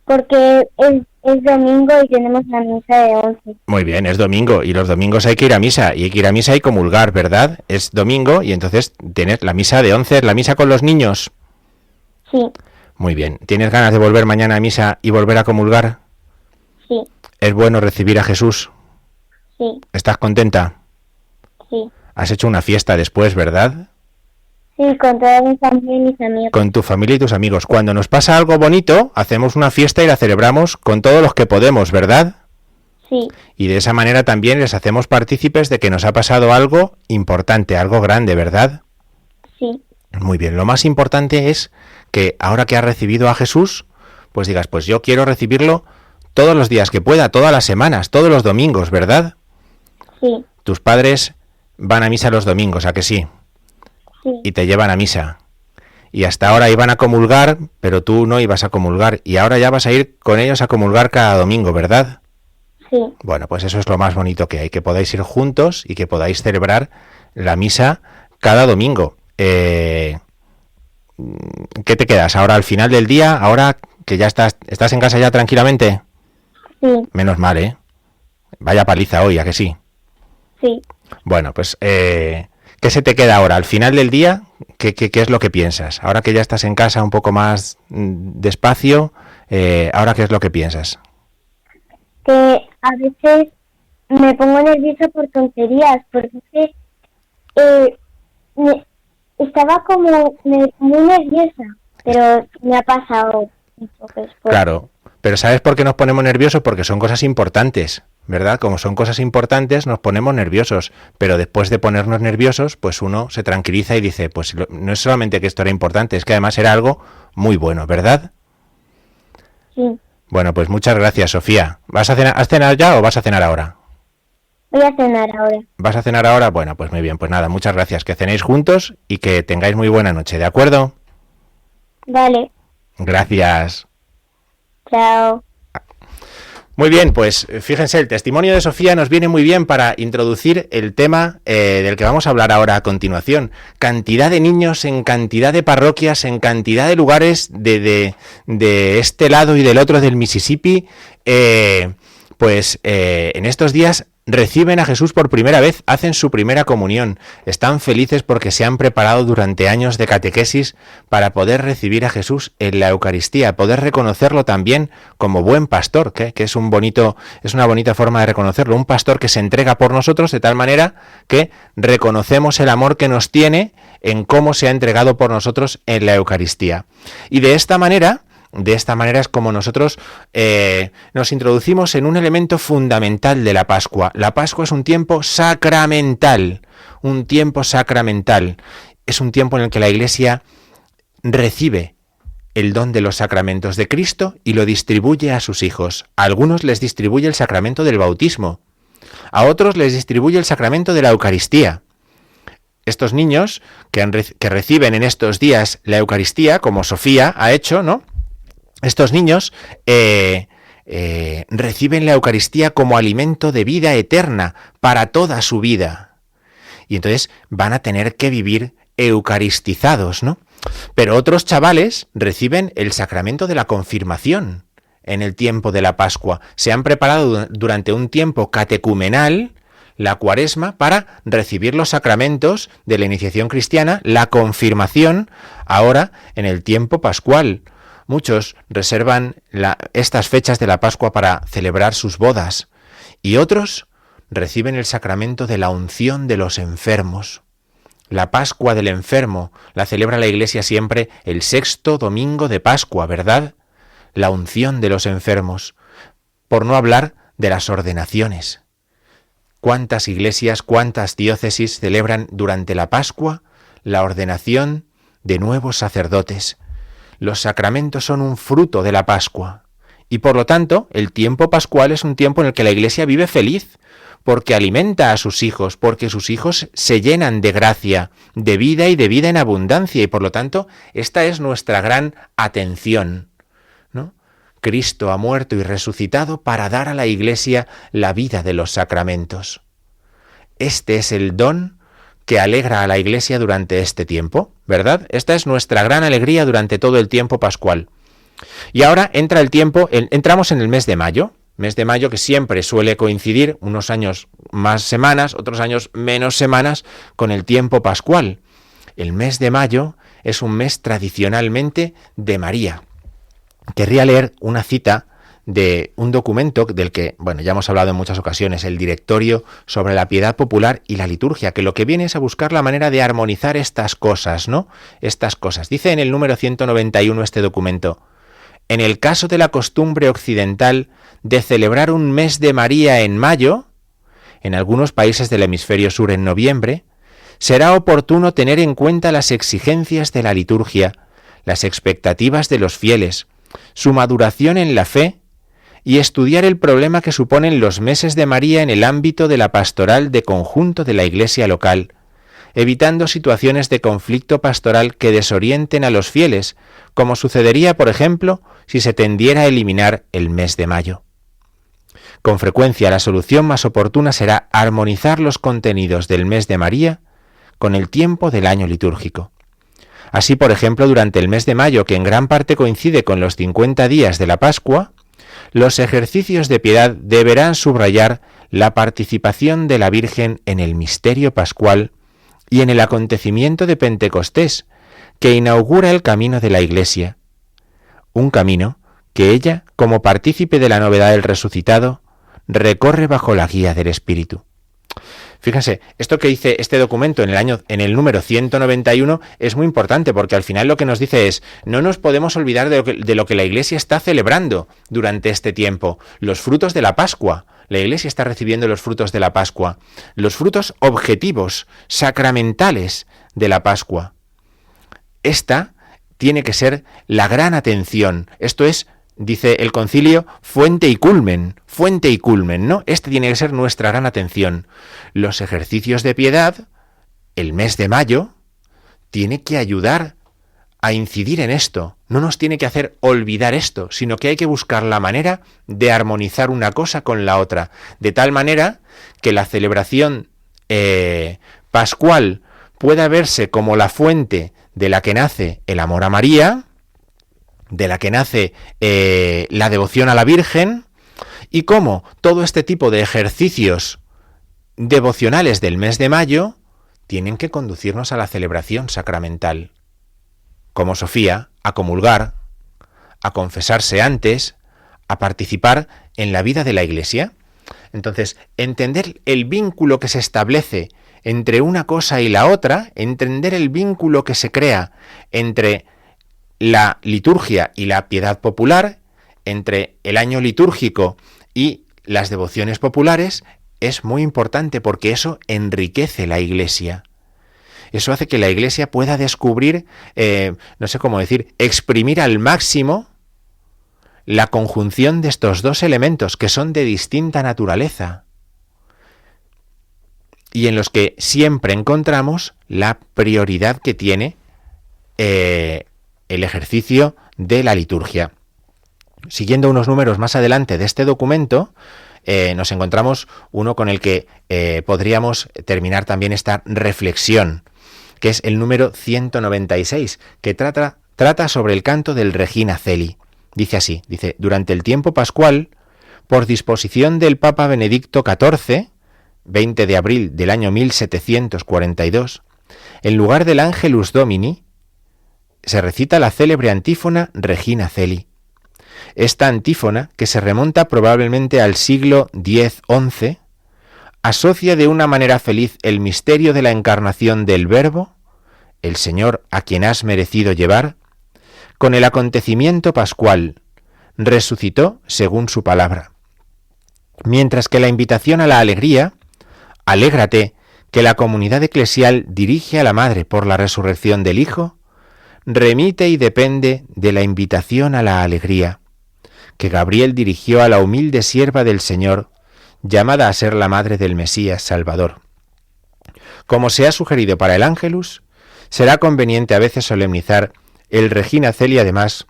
Porque es domingo y tenemos la misa de 11. Muy bien, es domingo y los domingos hay que ir a misa y hay que ir a misa y comulgar, ¿verdad? Es domingo y entonces tienes la misa de 11, la misa con los niños. Sí, Muy bien. ¿Tienes ganas de volver mañana a misa y volver a comulgar? sí, ¿Es bueno recibir a Jesús? sí, ¿Estás contenta? sí. Has hecho una fiesta después, ¿verdad? Sí, con toda mi familia y mis amigos. Con tu familia y tus amigos. Cuando nos pasa algo bonito, hacemos una fiesta y la celebramos con todos los que podemos, ¿verdad? Sí, Y de esa manera también les hacemos partícipes de que nos ha pasado algo importante, algo grande, ¿verdad? sí, Muy bien, lo más importante es que ahora que has recibido a Jesús, pues digas, pues yo quiero recibirlo todos los días que pueda, todas las semanas, todos los domingos, ¿verdad? sí, Tus padres van a misa los domingos, ¿a que sí? sí, Y te llevan a misa. Y hasta ahora iban a comulgar, pero tú no ibas a comulgar. Y ahora ya vas a ir con ellos a comulgar cada domingo, ¿verdad? sí, Bueno, pues eso es lo más bonito que hay, que podáis ir juntos y que podáis celebrar la misa cada domingo. ¿Qué te quedas ahora al final del día? Ahora que ya estás en casa ya tranquilamente. sí, Menos mal, ¿eh? Vaya paliza hoy, ¿a que sí? sí. Bueno, pues ¿qué se te queda ahora? Al final del día, ¿qué es lo que piensas? Ahora que ya estás en casa un poco más despacio, ¿ahora qué es lo que piensas? Que a veces me pongo nerviosa por tonterías, porque es que estaba como muy nerviosa, pero me ha pasado un poco después. Claro, pero ¿sabes por qué nos ponemos nerviosos? Porque son cosas importantes, ¿verdad? Como son cosas importantes, nos ponemos nerviosos, pero después de ponernos nerviosos, pues uno se tranquiliza y dice, pues no es solamente que esto era importante, es que además era algo muy bueno, ¿verdad? Sí, Bueno, pues muchas gracias, Sofía. ¿Vas a cenar? ¿Has cenado ya o vas a cenar ahora? voy a cenar ahora. ¿Vas a cenar ahora? Bueno, pues muy bien, pues nada, muchas gracias. Que cenéis juntos y que tengáis muy buena noche, ¿de acuerdo? Vale, Gracias. chao. Muy bien, pues fíjense, el testimonio de Sofía nos viene muy bien para introducir el tema del que vamos a hablar ahora a continuación. Cantidad de niños en cantidad de parroquias, en cantidad de lugares de este lado y del otro del Mississippi, en estos días reciben a Jesús por primera vez, hacen su primera comunión, están felices porque se han preparado durante años de catequesis para poder recibir a Jesús en la Eucaristía, poder reconocerlo también como buen pastor, que es una bonita forma de reconocerlo, un pastor que se entrega por nosotros de tal manera que reconocemos el amor que nos tiene en cómo se ha entregado por nosotros en la Eucaristía. Y de esta manera es como nosotros nos introducimos en un elemento fundamental de la Pascua. La Pascua es un tiempo sacramental, Es un tiempo en el que la Iglesia recibe el don de los sacramentos de Cristo y lo distribuye a sus hijos. A algunos les distribuye el sacramento del bautismo, a otros les distribuye el sacramento de la Eucaristía. Estos niños que reciben en estos días la Eucaristía, como Sofía ha hecho, ¿no? Estos niños reciben la Eucaristía como alimento de vida eterna para toda su vida. Y entonces van a tener que vivir eucaristizados, ¿no? Pero otros chavales reciben el sacramento de la confirmación en el tiempo de la Pascua. Se han preparado durante un tiempo catecumenal, la Cuaresma, para recibir los sacramentos de la iniciación cristiana, la confirmación, ahora en el tiempo pascual. Muchos reservan estas fechas de la Pascua para celebrar sus bodas, y otros reciben el sacramento de la unción de los enfermos. La Pascua del enfermo la celebra la Iglesia siempre el 6º domingo de Pascua, ¿verdad? La unción de los enfermos, por no hablar de las ordenaciones. ¿Cuántas iglesias, cuántas diócesis celebran durante la Pascua la ordenación de nuevos sacerdotes? Los sacramentos son un fruto de la Pascua, y por lo tanto el tiempo pascual es un tiempo en el que la Iglesia vive feliz, porque alimenta a sus hijos, porque sus hijos se llenan de gracia, de vida y de vida en abundancia, y por lo tanto esta es nuestra gran atención, ¿no? Cristo ha muerto y resucitado para dar a la Iglesia la vida de los sacramentos. Este es el don que alegra a la Iglesia durante este tiempo, ¿verdad? Esta es nuestra gran alegría durante todo el tiempo pascual. Y ahora entramos en el mes de mayo que siempre suele coincidir, unos años más semanas, otros años menos semanas, con el tiempo pascual. El mes de mayo es un mes tradicionalmente de María. Querría leer una cita de un documento del que, ya hemos hablado en muchas ocasiones, el Directorio sobre la Piedad Popular y la Liturgia, que lo que viene es a buscar la manera de armonizar estas cosas, ¿no? Estas cosas. Dice en el número 191 este documento: en el caso de la costumbre occidental de celebrar un mes de María en mayo, en algunos países del hemisferio sur en noviembre, será oportuno tener en cuenta las exigencias de la liturgia, las expectativas de los fieles, su maduración en la fe y estudiar el problema que suponen los meses de María en el ámbito de la pastoral de conjunto de la Iglesia local, evitando situaciones de conflicto pastoral que desorienten a los fieles, como sucedería, por ejemplo, si se tendiera a eliminar el mes de mayo. Con frecuencia la solución más oportuna será armonizar los contenidos del mes de María con el tiempo del año litúrgico. Así, por ejemplo, durante el mes de mayo, que en gran parte coincide con los 50 días de la Pascua, los ejercicios de piedad deberán subrayar la participación de la Virgen en el misterio pascual y en el acontecimiento de Pentecostés, que inaugura el camino de la Iglesia, un camino que ella, como partícipe de la novedad del resucitado, recorre bajo la guía del Espíritu. Fíjense, esto que dice este documento en el número 191 es muy importante, porque al final lo que nos dice es: no nos podemos olvidar de lo que la Iglesia está celebrando durante este tiempo, los frutos de la Pascua. La Iglesia está recibiendo los frutos de la Pascua, los frutos objetivos, sacramentales de la Pascua. Esta tiene que ser la gran atención. Esto es, dice el concilio, fuente y culmen, ¿no? Este tiene que ser nuestra gran atención. Los ejercicios de piedad, el mes de mayo, tiene que ayudar a incidir en esto. No nos tiene que hacer olvidar esto, sino que hay que buscar la manera de armonizar una cosa con la otra, de tal manera que la celebración pascual pueda verse como la fuente de la que nace el amor a María, de la que nace la devoción a la Virgen, y cómo todo este tipo de ejercicios devocionales del mes de mayo tienen que conducirnos a la celebración sacramental, como Sofía, a comulgar, a confesarse antes, a participar en la vida de la Iglesia. Entonces, entender el vínculo que se establece entre una cosa y la otra, entender el vínculo que se crea entre la liturgia y la piedad popular, entre el año litúrgico y las devociones populares, es muy importante, porque eso enriquece la Iglesia. Eso hace que la Iglesia pueda descubrir, exprimir al máximo la conjunción de estos dos elementos que son de distinta naturaleza y en los que siempre encontramos la prioridad que tiene el ejercicio de la liturgia. siguiendo unos números más adelante de este documento, nos encontramos uno con el que podríamos terminar también esta reflexión, que es el número 196, que trata sobre el canto del Regina Coeli. Dice así, durante el tiempo pascual, por disposición del Papa Benedicto XIV, 20 de abril del año 1742, en lugar del Angelus Domini, se recita la célebre antífona Regina Coeli. Esta antífona, que se remonta probablemente al siglo X-XI, asocia de una manera feliz el misterio de la encarnación del Verbo, el Señor a quien has merecido llevar, con el acontecimiento pascual, resucitó según su palabra. Mientras que la invitación a la alegría, alégrate, que la comunidad eclesial dirige a la Madre por la resurrección del Hijo, remite y depende de la invitación a la alegría, que Gabriel dirigió a la humilde sierva del Señor, llamada a ser la madre del Mesías Salvador. Como se ha sugerido para el Ángelus, será conveniente a veces solemnizar el Regina Coeli, además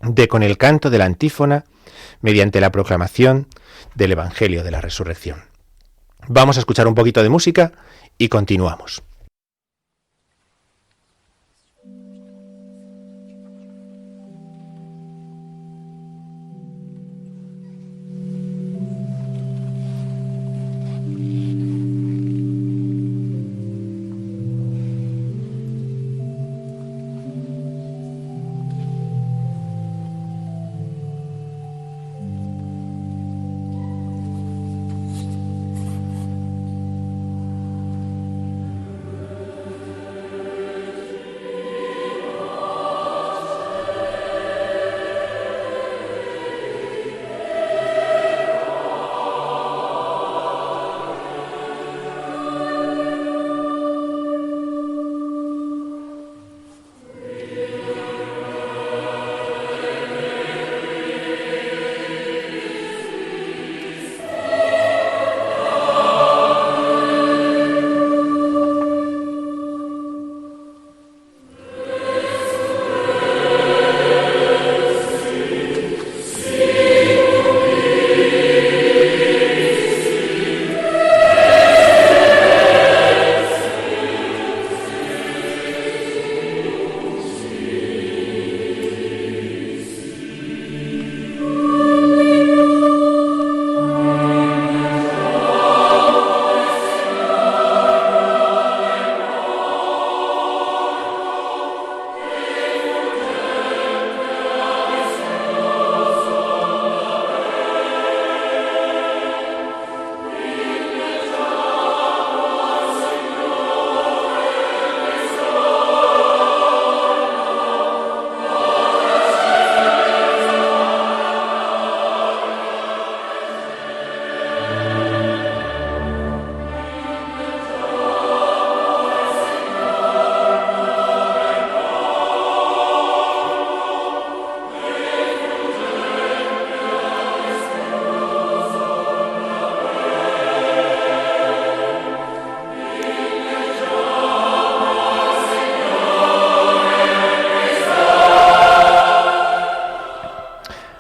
de con el canto de la antífona, mediante la proclamación del Evangelio de la Resurrección. Vamos a escuchar un poquito de música y continuamos.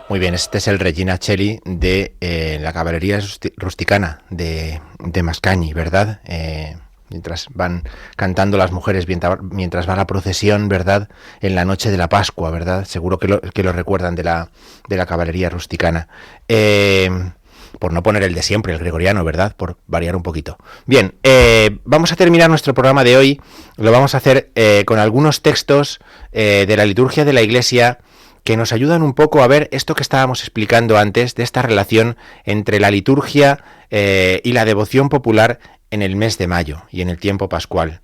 Muy bien, este es el Regina Coeli de la caballería rusticana de Mascagni, ¿verdad? Mientras van cantando las mujeres, mientras va la procesión, ¿verdad? En la noche de la Pascua, ¿verdad? Seguro que lo recuerdan de la caballería rusticana. Por no poner el de siempre, el gregoriano, ¿verdad? Por variar un poquito. Bien, vamos a terminar nuestro programa de hoy. Lo vamos a hacer con algunos textos de la liturgia de la Iglesia que nos ayudan un poco a ver esto que estábamos explicando antes, de esta relación entre la liturgia y la devoción popular en el mes de mayo y en el tiempo pascual.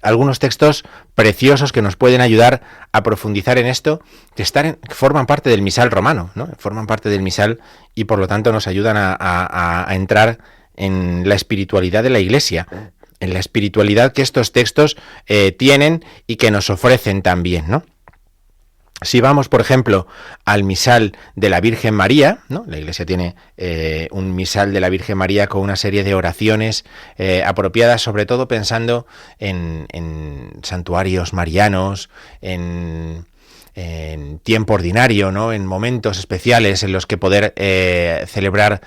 Algunos textos preciosos que nos pueden ayudar a profundizar en esto, que forman parte del misal romano, ¿no? Forman parte del misal y por lo tanto nos ayudan a entrar en la espiritualidad de la Iglesia, en la espiritualidad que estos textos tienen y que nos ofrecen también, ¿no? Si vamos, por ejemplo, al misal de la Virgen María, ¿no? La Iglesia tiene un misal de la Virgen María con una serie de oraciones apropiadas, sobre todo pensando en santuarios marianos, en en tiempo ordinario, ¿no? En momentos especiales en los que poder celebrar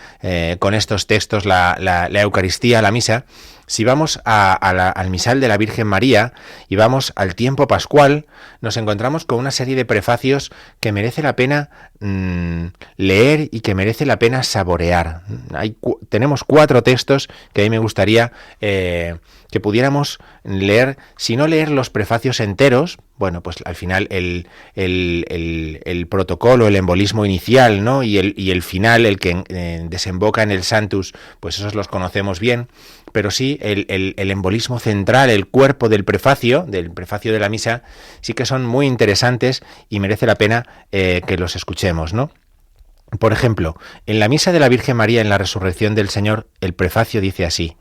con estos textos la Eucaristía, la misa, si vamos al misal de la Virgen María y vamos al tiempo pascual, nos encontramos con una serie de prefacios que merece la pena leer y que merece la pena saborear. Tenemos 4 textos que a mí me gustaría que pudiéramos leer, si no leer los prefacios enteros, bueno, pues al final el protocolo, el embolismo inicial, ¿no? y el final, el que desemboca en el Sanctus, pues esos los conocemos bien, pero sí el embolismo central, el cuerpo del prefacio de la misa, sí que son muy interesantes y merece la pena que los escuchemos, ¿no? Por ejemplo, en la misa de la Virgen María en la resurrección del Señor, el prefacio dice así: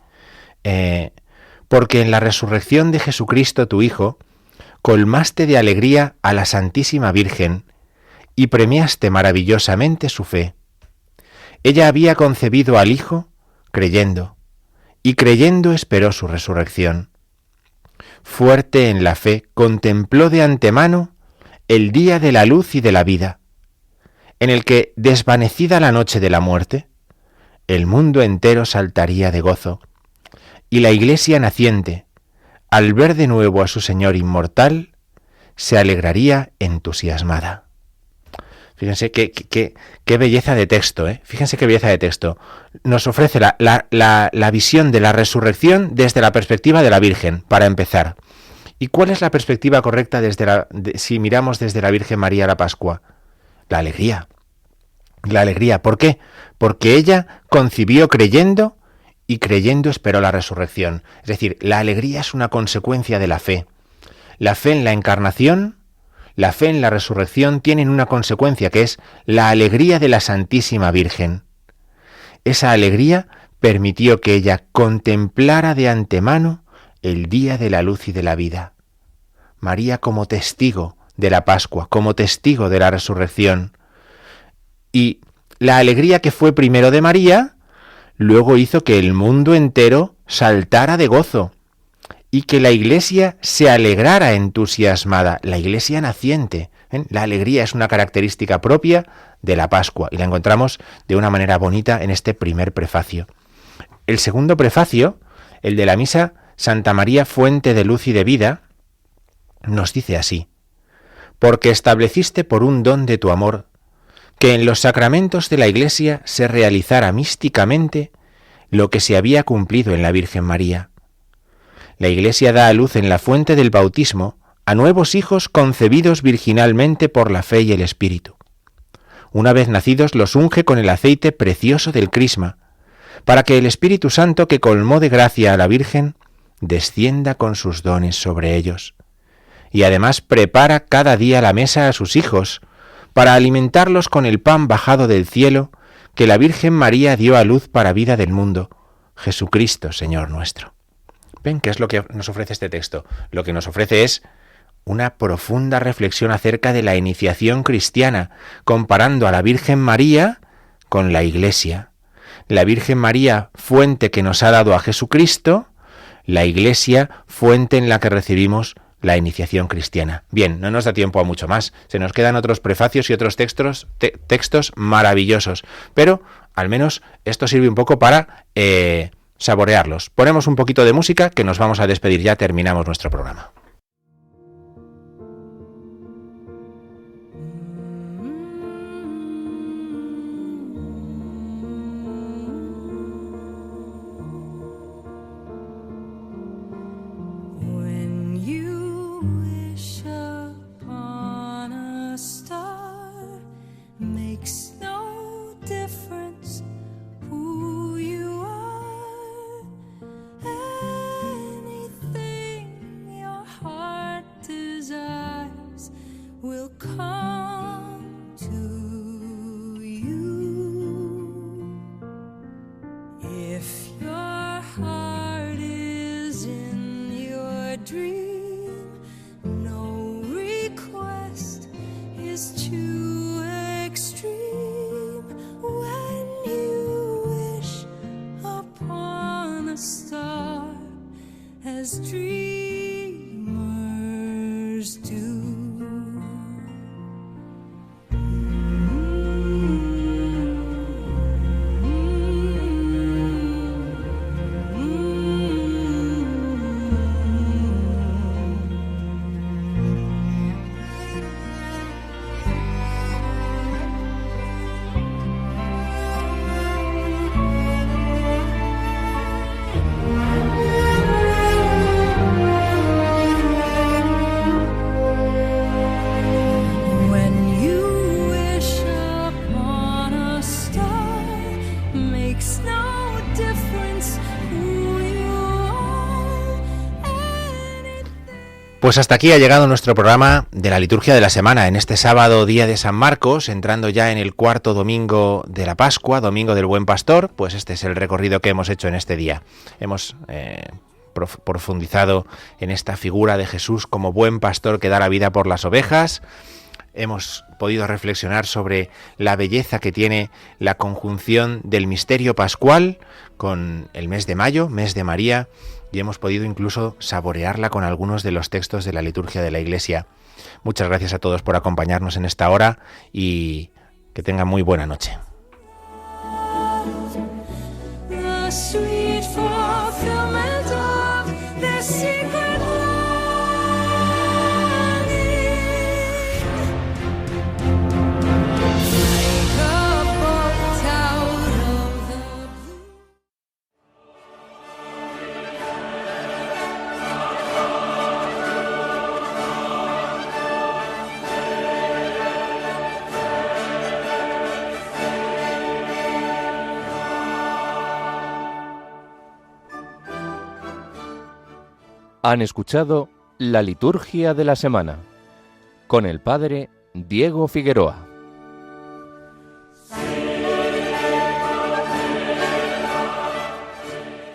porque en la resurrección de Jesucristo tu Hijo, colmaste de alegría a la Santísima Virgen y premiaste maravillosamente su fe. Ella había concebido al Hijo creyendo, y creyendo esperó su resurrección. Fuerte en la fe, contempló de antemano el día de la luz y de la vida, en el que, desvanecida la noche de la muerte, el mundo entero saltaría de gozo, y la Iglesia naciente, al ver de nuevo a su Señor inmortal, se alegraría entusiasmada. Fíjense qué belleza de texto, ¿eh? Fíjense qué belleza de texto. Nos ofrece la visión de la resurrección desde la perspectiva de la Virgen, para empezar. ¿Y cuál es la perspectiva correcta si miramos desde la Virgen María a la Pascua? La alegría. La alegría. ¿Por qué? Porque ella concibió creyendo y creyendo esperó la resurrección. Es decir, la alegría es una consecuencia de la fe. La fe en la encarnación, la fe en la resurrección tienen una consecuencia, que es la alegría de la Santísima Virgen. Esa alegría permitió que ella contemplara de antemano el día de la luz y de la vida. María como testigo de la Pascua, como testigo de la resurrección. Y la alegría que fue primero de María, luego hizo que el mundo entero saltara de gozo y que la Iglesia se alegrara entusiasmada, la Iglesia naciente. La alegría es una característica propia de la Pascua y la encontramos de una manera bonita en este primer prefacio. El segundo prefacio, el de la misa Santa María, fuente de luz y de vida, nos dice así: porque estableciste por un don de tu amor que en los sacramentos de la Iglesia se realizara místicamente lo que se había cumplido en la Virgen María. La Iglesia da a luz en la fuente del bautismo a nuevos hijos concebidos virginalmente por la fe y el Espíritu. Una vez nacidos los unge con el aceite precioso del crisma, para que el Espíritu Santo que colmó de gracia a la Virgen descienda con sus dones sobre ellos. Y además prepara cada día la mesa a sus hijos, para alimentarlos con el pan bajado del cielo que la Virgen María dio a luz para vida del mundo, Jesucristo, Señor nuestro. ¿Ven qué es lo que nos ofrece este texto? Lo que nos ofrece es una profunda reflexión acerca de la iniciación cristiana, comparando a la Virgen María con la Iglesia. La Virgen María, fuente que nos ha dado a Jesucristo, la Iglesia, fuente en la que recibimos la iniciación cristiana. Bien, no nos da tiempo a mucho más. Se nos quedan otros prefacios y otros textos maravillosos, pero al menos esto sirve un poco para saborearlos. Ponemos un poquito de música que nos vamos a despedir, ya terminamos nuestro programa. Pues hasta aquí ha llegado nuestro programa de la liturgia de la semana, en este sábado, día de San Marcos, entrando ya en el cuarto domingo de la Pascua, domingo del Buen Pastor. Pues este es el recorrido que hemos hecho en este día. Hemos profundizado en esta figura de Jesús como buen pastor que da la vida por las ovejas. Hemos podido reflexionar sobre la belleza que tiene la conjunción del misterio pascual con el mes de mayo, mes de María, y hemos podido incluso saborearla con algunos de los textos de la liturgia de la Iglesia. Muchas gracias a todos por acompañarnos en esta hora y que tengan muy buena noche. Han escuchado la liturgia de la semana con el padre Diego Figueroa.